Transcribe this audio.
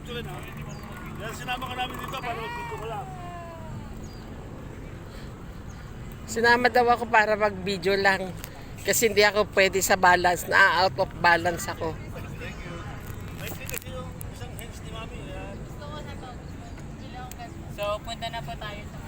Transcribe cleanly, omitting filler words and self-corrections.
ko rin ha. Kaya sinama ka namin dito para mag-video ko lang. Sinama daw ako para mag-video lang. Kasi hindi ako pwede sa balance. Na-out of balance ako. Thank you. May kasi yung isang hands ni Mami. Gusto ko na to. So, punta na po tayo sa